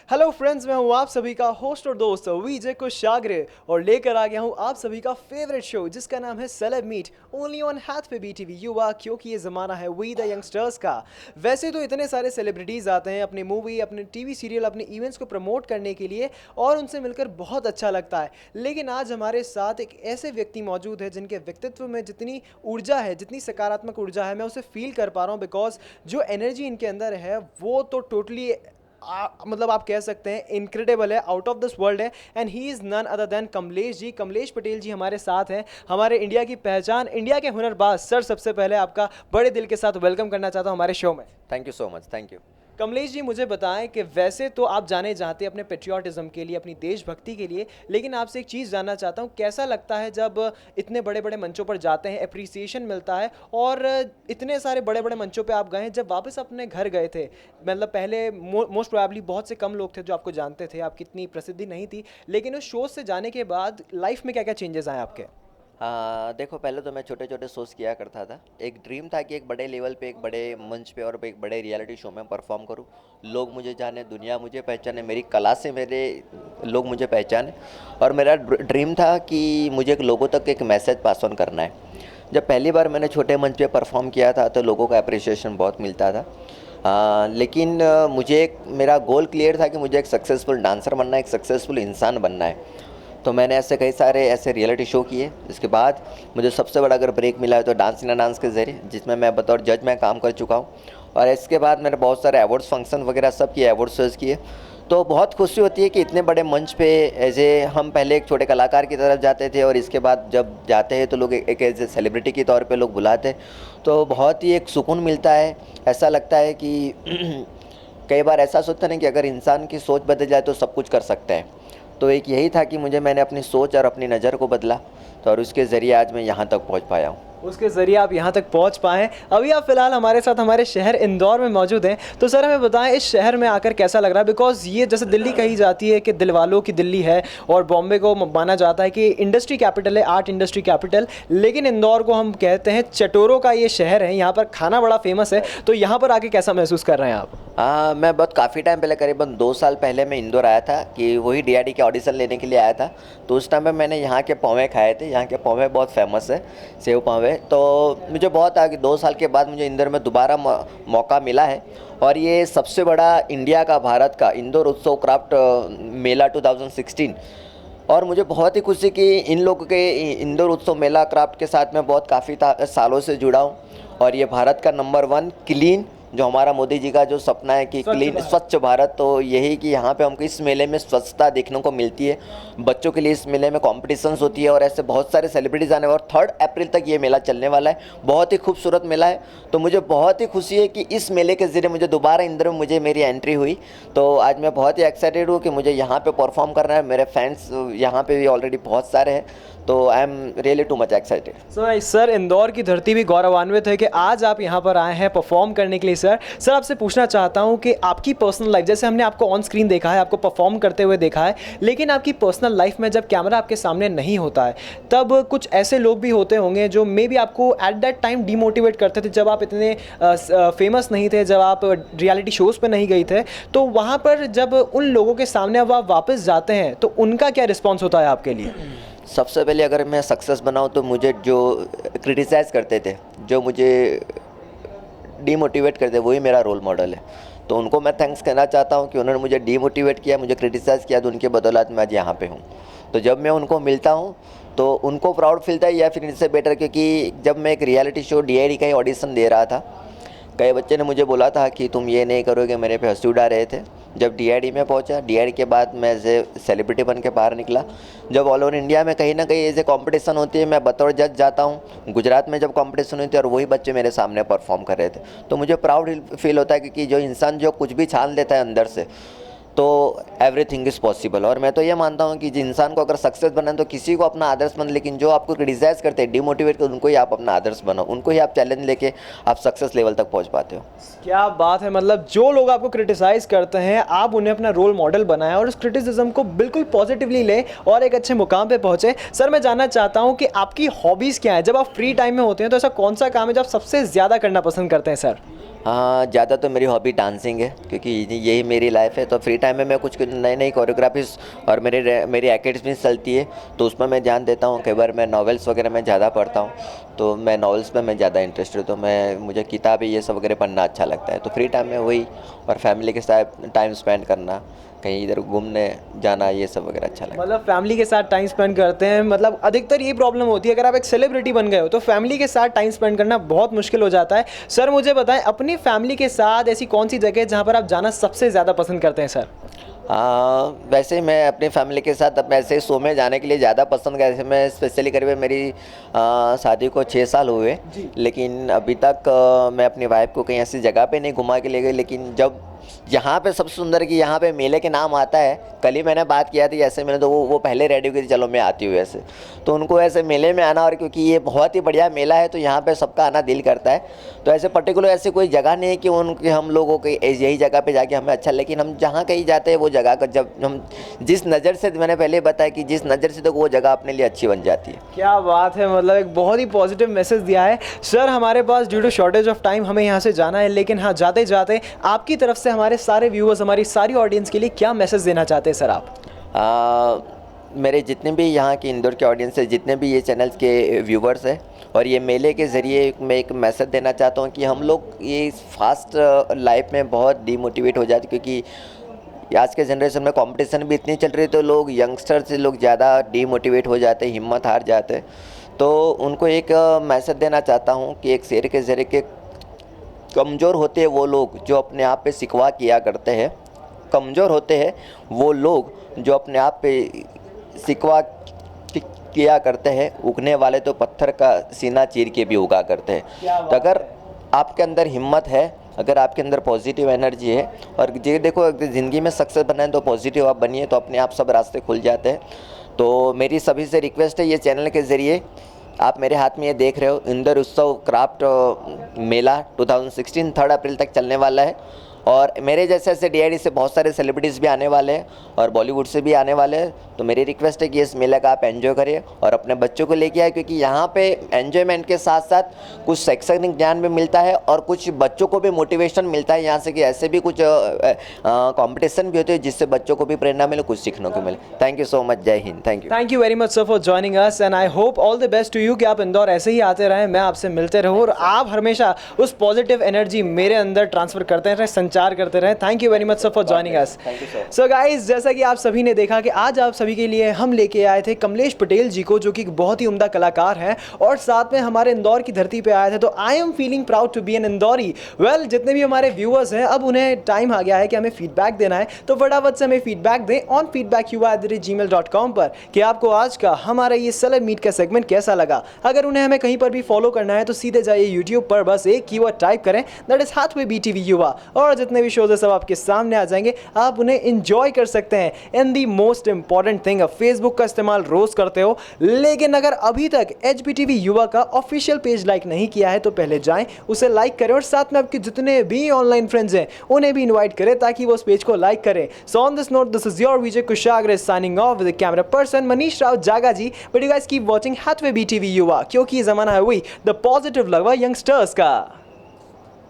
Hello friends, मैं हूं आप सभी का होस्ट और दोस्त विजय कुशाग्रे और लेकर आ गया हूं आप सभी का फेवरेट शो जिसका नाम है सेलेब मीट ओनली ऑन हैथ पे बीटीवी युवा, क्योंकि ये ज़माना है वी द यंगस्टर्स का। वैसे तो इतने सारे सेलिब्रिटीज़ आते हैं अपनी मूवी, अपने टीवी सीरियल, अपने इवेंट्स को प्रमोट करने के लिए और उनसे मिलकर बहुत अच्छा लगता है। लेकिन आज हमारे साथ एक ऐसे व्यक्ति मौजूद है जिनके व्यक्तित्व में जितनी ऊर्जा है, जितनी सकारात्मक ऊर्जा है, मैं उसे फील कर पा रहा हूँ। बिकॉज जो एनर्जी इनके अंदर है वो तो टोटली मतलब आप कह सकते हैं इनक्रेडिबल है, आउट ऑफ दिस वर्ल्ड है। And he is none other than Kamlesh ji. Kamlesh Patel ji हमारे साथ हैं, हमारे इंडिया की पहचान, इंडिया के हुनरबाज। सर, सबसे पहले आपका बड़े दिल के साथ वेलकम करना चाहता हूं हमारे शो में। Thank you so much. Thank you. Kamlesh ji, मुझे बताएं कि वैसे तो आप जाने जाते हैं अपने पेट्रियाटिज्म के लिए, अपनी देशभक्ति के लिए, लेकिन आपसे एक चीज़ जानना चाहता हूं, कैसा लगता है जब इतने बड़े बड़े मंचों पर जाते हैं, अप्रिसिएशन मिलता है और इतने सारे बड़े बड़े मंचों पे आप गए हैं, जब वापस अपने घर गए थे? मतलब पहले मोस्ट प्रोबेबली बहुत से कम लोग थे जो आपको जानते थे, आपकी इतनी प्रसिद्धि नहीं थी, लेकिन उस शो से जाने के बाद लाइफ में क्या क्या चेंजेस आए आपके? देखो, पहले तो मैं छोटे छोटे शोज़ किया करता था। एक ड्रीम था कि एक बड़े लेवल पे, एक बड़े मंच पे और एक बड़े रियलिटी शो में परफॉर्म करूं, लोग मुझे जाने, दुनिया मुझे पहचाने, मेरी कला से मेरे लोग मुझे पहचाने। और मेरा ड्रीम था कि मुझे एक लोगों तक एक मैसेज पास ऑन करना है। जब पहली बार मैंने छोटे मंच पे परफॉर्म किया था तो लोगों का अप्रिसिएशन बहुत मिलता था। लेकिन मुझे एक मेरा गोल क्लियर था कि मुझे एक सक्सेसफुल डांसर बनना है, एक सक्सेसफुल इंसान बनना है। तो मैंने ऐसे कई सारे ऐसे रियलिटी शो किए। इसके बाद मुझे सबसे बड़ा अगर ब्रेक मिला है तो डांस इंडिया डांस के ज़रिए, जिसमें मैं बतौर जज मैं काम कर चुका हूँ। और इसके बाद मैंने बहुत सारे अवार्ड्स फंक्शन वगैरह सब किए, अवार्ड शोज़ किए। तो बहुत खुशी होती है कि इतने बड़े मंच पे एज ए हम पहले एक छोटे कलाकार की तरफ जाते थे और इसके बाद जब जाते हैं तो लोग एक एज ए सेलिब्रिटी के तौर पे लोग बुलाते हैं, तो बहुत ही एक सुकून मिलता है। ऐसा लगता है कि कई बार ऐसा सोचते हैं कि अगर इंसान की सोच बदल जाए तो सब कुछ कर सकता है। तो एक यही था कि मैंने अपनी सोच और अपनी नज़र को बदला, तो और उसके ज़रिए आज मैं यहाँ तक पहुँच पाया हूँ। उसके ज़रिए आप यहाँ तक पहुँच पाए। अभी आप फ़िलहाल हमारे साथ हमारे शहर इंदौर में मौजूद हैं, तो सर हमें बताएं इस शहर में आकर कैसा लग रहा है? बिकॉज़ ये जैसे दिल्ली कही जाती है कि दिल वालों की दिल्ली है और बॉम्बे को माना जाता है कि इंडस्ट्री कैपिटल है, आर्ट इंडस्ट्री कैपिटल, लेकिन इंदौर को हम कहते हैं चटोरों का ये शहर है। यहाँ पर खाना बड़ा फेमस है, तो यहाँ पर आके कैसा महसूस कर रहे हैं आप? मैं बहुत काफ़ी टाइम पहले, करीबन 2 साल पहले मैं इंदौर आया था कि वही डीआरडी के ऑडिशन लेने के लिए आया था। तो उस टाइम में मैंने यहाँ के पौवे खाए थे। यहाँ के पौवे बहुत फेमस है, सेव पौवे। तो मुझे बहुत आगे 2 साल के बाद मुझे इंदौर में दोबारा मौका मिला है। और ये सबसे बड़ा इंडिया का, भारत का इंदौर उत्सव क्राफ्ट मेला 2016। और मुझे बहुत ही खुशी कि इन लोगों के इंदौर उत्सव मेला क्राफ्ट के साथ मैं बहुत काफ़ी सालों से जुड़ा हूँ। और ये भारत का नंबर 1 क्लीन, जो हमारा मोदी जी का जो सपना है कि क्लीन स्वच्छ भारत, तो यही कि यहाँ पे हमको इस मेले में स्वच्छता देखने को मिलती है। बच्चों के लिए इस मेले में कॉम्पिटिशन्स होती है और ऐसे बहुत सारे सेलिब्रिटीज़ आने वाले, और 3 अप्रैल तक ये मेला चलने वाला है। बहुत ही खूबसूरत मेला है। तो मुझे बहुत ही खुशी है कि इस मेले के ज़रिए मुझे दोबारा इंदौर में मेरी एंट्री हुई। तो आज मैं बहुत ही एक्साइटेड हूँ कि मुझे यहाँ पर परफॉर्म करना है। मेरे फैंस यहाँ पर भी ऑलरेडी बहुत सारे हैं, तो I am really too much excited. Sir, Indore की धरती भी गौरवान्वित है कि आज आप यहाँ पर आए हैं परफॉर्म करने के लिए। सर आपसे पूछना चाहता हूँ कि आपकी पर्सनल लाइफ, जैसे हमने आपको ऑन स्क्रीन देखा है, आपको परफॉर्म करते हुए देखा है, लेकिन आपकी पर्सनल लाइफ में जब कैमरा आपके सामने नहीं होता है तब कुछ ऐसे लोग भी होते होंगे जो मे बी आपको एट दैट टाइम डिमोटिवेट करते थे, जब आप इतने फेमस नहीं थे, जब आप रियलिटी शोज़ पर नहीं गई थे। तो वहाँ पर जब उन लोगों के सामने अब आप वापस जाते हैं तो उनका क्या रिस्पॉन्स होता है आपके लिए? सबसे पहले अगर मैं सक्सेस बनाऊँ तो मुझे जो क्रिटिसाइज़ करते थे, जो मुझे डीमोटिवेट करते, वही मेरा रोल मॉडल है। तो उनको मैं थैंक्स कहना चाहता हूँ कि उन्होंने मुझे डीमोटिवेट किया, मुझे क्रिटिसाइज़ किया, तो उनके बदौलत मैं आज यहाँ पे हूँ। तो जब मैं उनको मिलता हूँ तो उनको प्राउड फील था, या फिर इनसे बेटर, क्योंकि जब मैं एक रियलिटी शो डीआईडी का ही ऑडिशन दे रहा था, कई बच्चे ने मुझे बोला था कि तुम ये नहीं करोगे, मेरे पे हंसी उड़ा रहे थे। जब डीआईडी में पहुंचा, डीआईडी के बाद मैं एज ए सेलिब्रिटी बन के बाहर निकला। जब ऑल ओवर इंडिया में कहीं ना कहीं एज ए कॉम्पिटिशन होती है, मैं बतौर जज जाता हूं। गुजरात में जब कॉम्पिटिशन हुई थी और वही बच्चे मेरे सामने परफॉर्म कर रहे थे, तो मुझे प्राउड फील होता है, क्योंकि जो इंसान जो कुछ भी छान लेता है अंदर से, तो एवरीथिंग इज़ पॉसिबल। और मैं तो ये मानता हूँ कि जिस इंसान को अगर सक्सेस बनना है तो किसी को अपना आदर्श बन, लेकिन जो आपको क्रिटिसाइज करते हैं, डिमोटिवेट करते, उनको ही आप अपना आदर्श बनो, उनको ही आप चैलेंज लेके आप सक्सेस लेवल तक पहुँच पाते हो। क्या बात है! मतलब जो लोग आपको क्रिटिसाइज करते हैं, आप उन्हें अपना रोल मॉडल बनाएं और उस क्रिटिसिज्म को बिल्कुल पॉजिटिवली लें और एक अच्छे मुकाम पे पहुंचे। सर, मैं जानना चाहता हूं कि आपकी हॉबीज़ क्या है? जब आप फ्री टाइम में होते हैं तो ऐसा कौन सा काम है जो आप सबसे ज़्यादा करना पसंद करते हैं सर? हाँ, ज़्यादा तो मेरी हॉबी डांसिंग है, क्योंकि यही मेरी लाइफ है। तो फ्री टाइम में मैं कुछ नई नई कोरियोग्राफीज और मेरी एकेडमी चलती है, तो उसमें मैं ध्यान देता हूँ। कई बार मैं नॉवेल्स वगैरह मैं ज़्यादा पढ़ता हूँ, तो मैं नॉवेल्स में मैं ज़्यादा इंटरेस्टेड हूँ, तो मुझे किताबें ये सब वगैरह पढ़ना अच्छा लगता है। तो फ्री टाइम में वही, और फैमिली के साथ टाइम स्पेंड करना, कहीं इधर घूमने जाना, ये सब वगैरह अच्छा लगता है। मतलब फैमिली के साथ टाइम स्पेंड करते हैं। मतलब अधिकतर ये प्रॉब्लम होती है, अगर आप एक सेलिब्रिटी बन गए हो तो फैमिली के साथ टाइम स्पेंड करना बहुत मुश्किल हो जाता है। सर मुझे बताएं, अपनी फैमिली के साथ ऐसी कौन सी जगह है जहाँ पर आप जाना सबसे ज़्यादा पसंद करते हैं सर? वैसे मैं अपनी फैमिली के साथ अब ऐसे शो में जाने के लिए ज़्यादा पसंद करता। जैसे मैं स्पेशली करीब मेरी शादी को 6 साल हुए, लेकिन अभी तक मैं अपनी वाइफ को कहीं ऐसी जगह पे नहीं घुमा के ले गई। लेकिन जब यहाँ पे सबसे सुंदर कि यहाँ पे मेले के नाम आता है, कल ही मैंने बात किया थी ऐसे मैंने, तो वो पहले रेडी हो गई थी, चलो मैं आती हूँ ऐसे। तो उनको ऐसे मेले में आना, और क्योंकि ये बहुत ही बढ़िया मेला है तो यहाँ पे सबका आना दिल करता है। तो ऐसे पर्टिकुलर ऐसे कोई जगह नहीं है कि उनके हम लोगों के यही जगह पे जाके हमें अच्छा, लेकिन हम जहाँ कहीं जाते हैं वो जगह का जब हम जिस नज़र से, मैंने पहले बताया कि जिस नज़र से, तो वो जगह अपने लिए अच्छी बन जाती है। क्या बात है, मतलब एक बहुत ही पॉजिटिव मैसेज दिया है सर। हमारे पास due to shortage of time हमें यहाँ से जाना है, लेकिन हाँ जाते जाते आपकी तरफ से हमारे सारे व्यूअर्स, हमारी सारी ऑडियंस के लिए क्या मैसेज देना चाहते हैं सर आप? मेरे जितने भी यहाँ के इंदौर के ऑडियंस है, जितने भी ये चैनल्स के व्यूवर्स हैं, और ये मेले के ज़रिए मैं एक मैसेज देना चाहता हूँ कि हम लोग ये फास्ट लाइफ में बहुत डीमोटिवेट हो जाते, क्योंकि आज के जनरेशन में कंपटीशन भी इतनी चल रही है, तो लोग यंगस्टर्स से लोग ज़्यादा डीमोटिवेट हो जाते, हिम्मत हार जाते। तो उनको एक मैसेज देना चाहता हूँ कि एक शेर के ज़रिए के कमज़ोर होते हैं वो लोग जो अपने आप पे शिकवा किया करते हैं, कमज़ोर होते हैं वो लोग जो अपने आप पे शिकवा किया करते हैं, उगने वाले तो पत्थर का सीना चीर के भी उगा करते हैं। तो अगर आपके अंदर हिम्मत है, अगर आपके अंदर पॉजिटिव एनर्जी है, और ये देखो अगर ज़िंदगी में सक्सेस बनना है तो पॉजिटिव आप बनिए, तो अपने आप सब रास्ते खुल जाते हैं। तो मेरी सभी से रिक्वेस्ट है, ये चैनल के ज़रिए आप मेरे हाथ में ये देख रहे हो, इंदौर उत्सव क्राफ्ट मेला 2016 3 अप्रैल तक चलने वाला है, और मेरे जैसे ऐसे DID से बहुत सारे सेलिब्रिटीज़ भी आने वाले हैं और बॉलीवुड से भी आने वाले हैं। तो मेरी रिक्वेस्ट है कि इस मेले का आप एंजॉय करिए और अपने बच्चों को लेके आए, क्योंकि यहाँ पे एंजॉयमेंट के साथ साथ कुछ शैक्षणिक ज्ञान भी मिलता है और कुछ बच्चों को भी मोटिवेशन मिलता है यहाँ से, कि ऐसे भी कुछ कंपटीशन भी होते हैं जिससे बच्चों को भी प्रेरणा मिले, कुछ सीखने को मिले। थैंक यू सो मच, जय हिंद, thank you. Thank you very much sir for joining us, and I hope all the best to you कि आप इंदौर ऐसे ही आते रहें, मैं आपसे मिलते रहूँ और आप हमेशा उस पॉजिटिव एनर्जी मेरे अंदर ट्रांसफर करते रहें, संचार करते रहें। Thank you very much sir for joining us. So guys, जैसा कि आप सभी ने देखा कि आज आप सभी के लिए हम लेके आए थे कमलेश पटेल जी को, जो कि एक बहुत ही उम्दा कलाकार हैं और साथ में हमारे इंदौर की धरती पे आए थे। तो I am feeling proud to be an Indori. Well, जितने भी हमारे व्यूअर्स हैं, अब उन्हें टाइम आ गया है कि हमें फीडबैक देना है, तो फटाफट से हमें फीडबैक दें ऑन feedbackyuva@gmail.com पर कि आपको आज का हमारा ये सेलेब मीट का सेगमेंट कैसा लगा। अगर उन्हें हमें कहीं पर भी फॉलो करना है तो सीधे जाइए यूट्यूब पर, बस एक कीवर्ड टाइप करें, दैट इज हाथवे BTV युवा, और जितने भी शोज है सब आपके सामने आ जाएंगे, आप उन्हें एंजॉय कर सकते हैं। And the most important thing, Facebook का इस्तेमाल रोज करते हो, लेकिन अगर अभी तक HBTV युवा का ऑफिशियल पेज लाइक नहीं किया है तो पहले जाएं, उसे लाइक करें और साथ में आपके जितने भी ऑनलाइन फ्रेंड्स हैं उन्हें भी इनवाइट करें ताकि वो उस पेज को लाइक करें। So on this note, this is your Vijay Kushagra signing off with the camera person Manish Rao Jaga ji, but you guys keep watching Hathway BTV Yuva, क्योंकि ये जमाना है वही द पॉजिटिव लगवा यंगस्टर्स का।